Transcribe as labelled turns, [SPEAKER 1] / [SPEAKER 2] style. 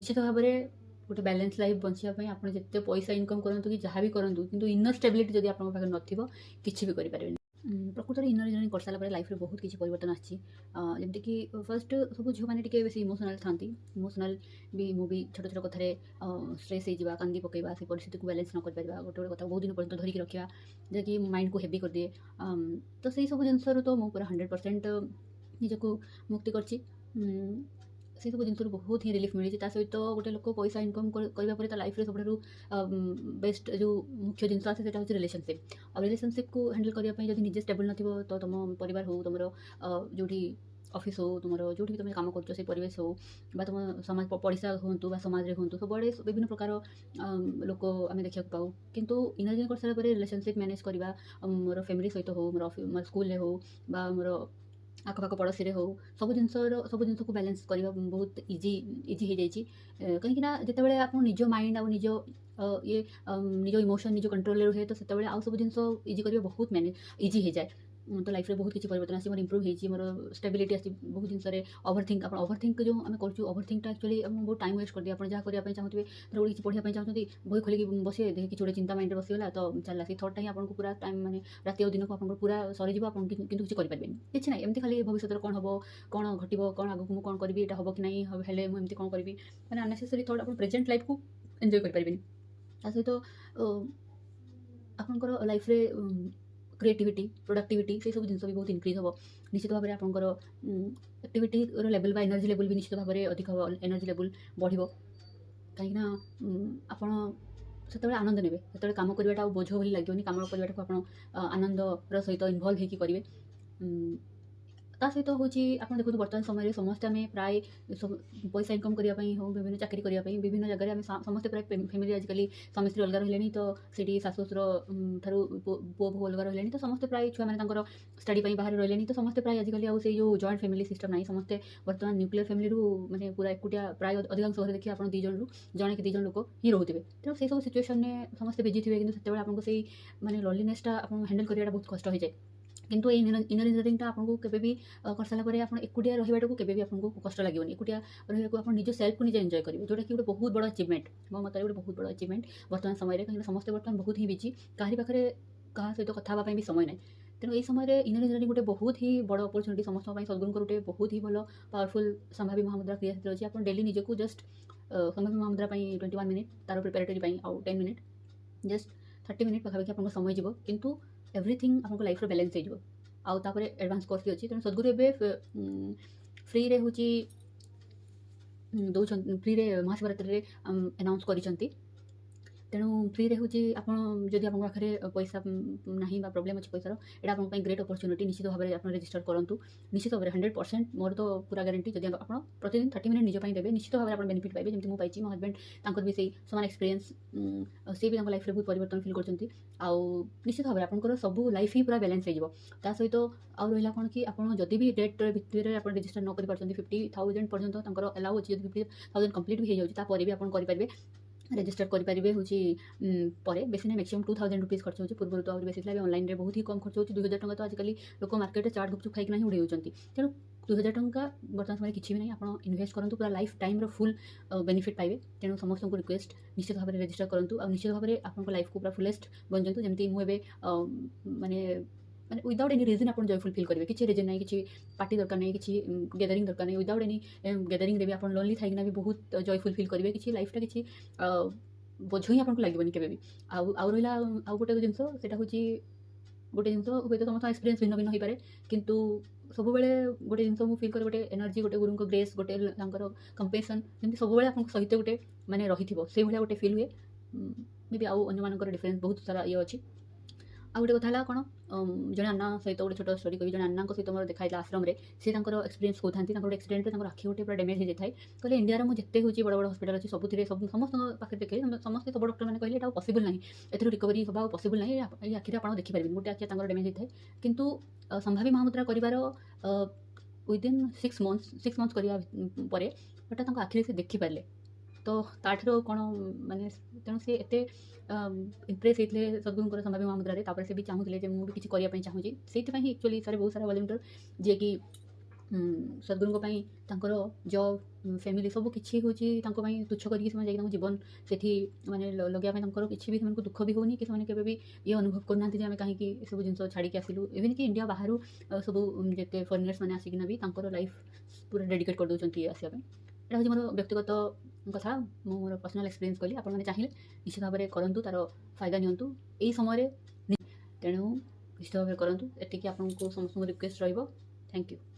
[SPEAKER 1] निश्चित भाव में गोटे बैलेंस लाइफ बचापी आप जिते पैसा इनकम करूँ कि जहाँ भी करूँ कि इनर स्टेबिलिटी जब आप नथिबो किसी भी करें प्रकृत में इनर जर्नी कर सारापर लाइफ में बहुत किसी परिवर्तन आमती कि फर्स्ट सब झील मैंने बेस इमोशनाल था इमोशनाल भी मुझे छोट छोट कथार स्ट्रेस हो कांदी पकड़ा से परिस्थिति को बैलेंस न कर पार गोटे गोटे कथा बहुत दिन पर्यटन धरिकी रखा जैकि माइंड को हेवी कर दिए तो से सब जिनसर तो मुझे पूरा 100% निजक मुक्ति कर से सब जिन बहुत ही रिलीफ मिली सहित गोटे लोक पैसा इनकम करने लाइफ में सब बेस्ट जो मुख्य जिन आसे हूँ रिलेशनशिप और रिलेशनशिप को हैंडल करने जब निजे स्टेबल न तो तुम परिवार हो तुम जो ऑफिस हो तुम जो भी तुम कम कर परिवेश हो तुम समाज पड़ोसा हूँ समाज में हूँ सबुआड़े विभिन्न प्रकार लोक आम देखा पाऊ किंतु इनर जर्नी कर सारापर रिलेशनशिप मैनेज करवा मोर फैमिली सहित हो मोर स्कूल हो मोर आखपाख पड़ोसी हो सब जिन को बैलेंस करवा बहुत इजी हो जाए कहीं जिते आप निज माइंड आ निज ये निज इमोशन निज कंट्रोल रुहे तो से आउ सब जिन इजी करवा बहुत मैनेज इजी हो जाए तो लाइफ में बहुत किसी परिवर्तन आसी मोर इम्प्रूव होती मोर स्टेबिलिटी आसी बहुत जिनस ओवरथिंक जो आम कर ओवरथिंक एक्चुअली बहुत टाइम वेस्ट कर दिए आप जहाँ करने चाहते धर गोटे किसी पढ़ाई चाहते बही खोलिक बसे देखे किसी गोटे चिंता माइंड बसगला तो चलला से थॉट ही आपको पूरा टाइम मैंने रात और दिन को आप पूरा सरीज किसी करें किसी ना एमती खाली भविष्य कौन हम कौन घट कौन आगे मुझे कौन करी हम कि नहीं हेल्ले मुझे कौन करी मैंने अननेसेसरी थॉट आप प्रेजेंट लाइफ को एंजॉय करें सहित आपंकर लाइफ रे क्रिएटिविटी प्रोडक्टिविटी से सब जिन भी बहुत इनक्रिज हम निश्चित भाव में आपंकर एक्टिविटी लेवल बा एनर्जी लेवल भी निश्चित भाव में अधिक हम एनर्जी लेवल बढ़ो कहीं आप से आनंद ने से कम करवाटा बोझ भी लगे कम करवाटा आप आनंदर सहित इनवल्व होकर करेंगे सहित हूँ आप देखो बर्तमान समय समस्ते आम प्राय पैसा इनकम करने हो विभिन्न चाकरी करने विभिन्न जगह आम समस्ते प्राय फैमिली आजिकल स्वामी स्त्री अलग रही तो सीटी सासु ससुर ठार पु बहु अलग रही तो समस्ते प्राय छुआ मैंने स्टडी बाहर रही तो समस्ते प्राय आजिकल आउ से जो जॉइंट फैमिली सिस्टम ना समस्ते बर्तमान न्यूक्लियर फैमिली माने पूरा एकुटिया प्राय अधिकांश घर देखिए आप दीज रु जड़े कि दीज लोक ही रोते तेणु से सब सिचुएसन में समस्ते बिजी थे कि से आपको से माने लॉलीनेसटा आप हैंडल करवाटा बहुत कष्ट हो जाए किंतु ये इनर इंजीनियरिंगटा आपको केबे भी कर सारा पर आप एकुटिया रहीबाटा को केबे भी आपको कष्ट लगे एकुटिया रही आप निज सेल्फ को निजे एंजॉय करेंगे जोटा कि गोटे बहुत बड़ा अचिवमेंट मो मत गोटे बहुत बड़ा अचिवमेंट वर्तमान समय कहीं समस्ते बर्तमान बहुत ही बिजी कहीं पाखे क्या सहित कथा भी समय ना तेणु ये समय इनर इंजीनियरिंग गोटे बहुत ही बड़ अपरच्युनिटी समस्त सद्गुरुंर गोटे बहुत ही भल पावरफुल संभावी महामुद्रा क्रिया क्षेत्र अच्छी आप डेली निजक जस्ट संभावी महामुद्रा 21 मिनिट तार प्रिपेरेटरी आउ 10 मिनिट जस्ट 30 मिनिट पाखापाखि आप समय जीव किंतु एवरीथिंग आपको लाइफ बैलेंस हो आउ तापर एडवांस कोर्स भी अच्छी तेणु सद्गुरु एवं फ्री रे हूँ दौरान फ्री रे महाशिवरात्रि अनाउंस करिसेंती तेणु फ्री रे हूँ जदि आप पाखे पैसा ना प्रोब्लेम अच्छी पैसार यहाँ आपको ग्रेट अपरच्युनिटी निश्चित भाव में आप रजिस्टर करूँ निश्चित भाव में 100% मोर तो पूरा गारंटी जब आप प्रतिदिन 30 मिनिट निज देवे निश्चित भाव में आप बेनिफिट पाइबे जमी मुझे पाई मो हजबैंड भी से सामान एक्सपीरियंस सी भी लाइफ में बहुत परिवर्तन फिल कर निश्चित भाव में आप सब लाइफ ही पूरा बैलेंस हो सहित आउ रहा कौन कि आप जदि भी डेट भितर आप रजिस्टर न कर 50,000 पर्यटन अलाउ अच्छी 50,000 कंप्लीट भी हो जाए भी आप करेंगे रजिस्टर करेंगे हूँ बेसी ना मैक्सिमम 2,000 रुपीज खर्च हो पूर्व तो बेसी था ऑनलाइन में बहुत ही कम खर्च हो 2,000 टंका तो आजिकल लोक मार्केट चाट गुपचुप खाई उड़े होती तेणु 2,000 टंका बर्तमान समय किसी भी नहीं आप इन्वेस्ट करूँ पूरा लाइफ टाइम फुल बेनिफिट पाइबे तेणु समस्त को रिक्वेस्ट निश्चित भाव में रजिस्टर करूँ और निश्चित भाव में आप लाइफ को पूरा फुलेस्ट बंचु जमी मुझे माने मैंने विदाउट एनी रिजन आप जयफुल फिल करेंगे किसी रिजन ना कि पार्टी दरकार नहीं कि गैदरिंग दरकार नहीं विदाउट एनी गैदरिंग भी आप लोनली थी भी बहुत जयफुल फिल करेंगे कि लाइफटा कि बोझ ही आपको लगे केवे आउ रहा आउ गोटे जिन से गोटे जिन हूँ तो समस्त एक्सपीरियंस भिन्न भिन्न हो पाए किंतु सब गोटे जिन मुझे फिल करे गोटे एनर्जी गोटे गुरु ग्रेस गोटे कंपेसन जमी सब आप सहित गोटे माने रही से भाया गोटे फिल हुए मे बी आउ अन्य डिफरेन्स बहुत सारा ये अच्छी आ गोटे कथा कौन जड़े आना सहित गोटे छोट स्टोरी कही जड़े आना सहित मोर देखा आश्रम में सी एक्सपीरियंस कहते गोटे एक्सीडेंट आखि गोटे पूरा डैमेज हो जाए कहले इंडिया में जिते हूँ बड़ बड़ हस्पिटाल अच्छी सब सब समस्त पाखे देखे समस्त सब डॉक्टर मैंने कहले पॉसिबल ना ए रिकवरी हाँ पॉसिबल ना ये आखिरे आप देखिपारे गोटे आखि डैमेज होता है किंतु संभावी महामुद्रा कर विदिन 6 मंथ्स करने आखिरे से देखिपारे तो ताठर कौन माने तेणु सी एत इम्प्रेस होते सद्गुरुंर संभावी महामुद्रा से भी चाहूले मुझे किसी करने चाहूँगी से एक्चुअली सारे बहुत सारा वॉलंटियर जी कि ସଦ୍‌ଗୁରୁଙ୍କ ପାଇଁ ତାଙ୍କର ଜବ୍, ଫ୍ୟାମିଲି ସବୁ କିଛି ହେଉଛି ତାଙ୍କ ପାଇଁ ତୁଚ୍ଛ କରିକି ସେମାନେ ଯାଇକି ତାଙ୍କ ଜୀବନ ସେଠି ମାନେ ଲଗେଇବା ପାଇଁ ତାଙ୍କର କିଛି ବି ସେମାନଙ୍କୁ ଦୁଃଖ ବି ହେଉନି କି ସେମାନେ କେବେ ବି ଇଏ ଅନୁଭବ କରୁନାହାନ୍ତି ଯେ ଆମେ କାହିଁକି ଏସବୁ ଜିନିଷ ଛାଡ଼ିକି ଆସିଲୁ। ଇଭେନ୍ କି ଇଣ୍ଡିଆ ବାହାରୁ ସବୁ ଯେତେ ଫରେନର୍ସ ମାନେ ଆସିକିନା ବି ତାଙ୍କର ଲାଇଫ୍ ପୁରା ଡେଡିକେଟ୍ କରିଦେଉଛନ୍ତି ଆସିବା ପାଇଁ। ଏଇଟା ହେଉଛି ମୋର ବ୍ୟକ୍ତିଗତ କଥା, ମୁଁ ମୋର ପର୍ସନାଲ୍ ଏକ୍ସପିରିଏନ୍ସ କହିଲି। ଆପଣମାନେ ଚାହିଁଲେ ନିଶ୍ଚିତ ଭାବରେ କରନ୍ତୁ, ତା'ର ଫାଇଦା ନିଅନ୍ତୁ ଏଇ ସମୟରେ। ତେଣୁ ନିଶ୍ଚିତ ଭାବରେ କରନ୍ତୁ, ଏତିକି ଆପଣଙ୍କୁ ସମସ୍ତଙ୍କୁ ରିକ୍ୱେଷ୍ଟ ରହିବ। Thank you.